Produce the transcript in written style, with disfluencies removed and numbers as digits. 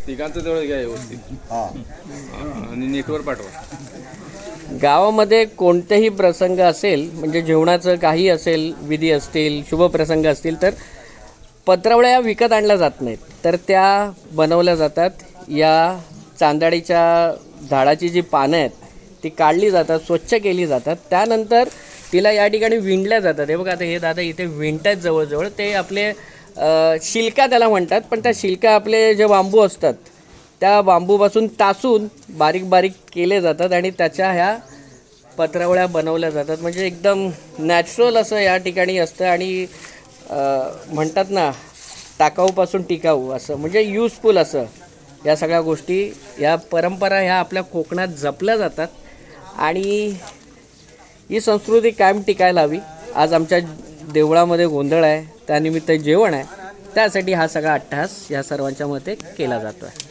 तिघांचं तेवढं घ्या व्यवस्थित आणि नेटवर पाठवा. गावामध्ये कोणतेही प्रसंग असेल, म्हणजे जेवणाचं काही असेल, विधी असतील, शुभप्रसंग असतील, तर पत्रावळ्या या विकत आणल्या जात नाहीत, तर त्या बनवल्या जातात. या चांदाडीच्या झाडाची जी पानं आहेत ती काढली जातात, स्वच्छ केली जातात. त्यानंतर तिला या ठिकाणी विणल्या जातात. हे बघा, आता हे दादा इथे विणतात जवळजवळ. ते आपले शिलका त्याला म्हणतात, पण त्या शिलका आपले जे बांबू असतात त्या बांबूपासून तासून बारीक बारीक केले जातात आणि त्याच्या ह्या पत्रावळ्या बनवल्या जातात. म्हणजे एकदम नॅचरल असं या ठिकाणी असतं आणि म्हणतात ना, टाकाऊपासून टिकाऊ असं, म्हणजे युजफुल असं या सगळ्या गोष्टी, या परंपरा ह्या आपल्या कोकणात जपल्या जातात आणि ही संस्कृती कायम टिकायला हवी. आज आमच्या देवळामध्ये गोंधळ आहे, त्यानिमित्त जेवण आहे, त्यासाठी हा सगळा अट्टहास या सर्वांच्या मते केला जातो आहे.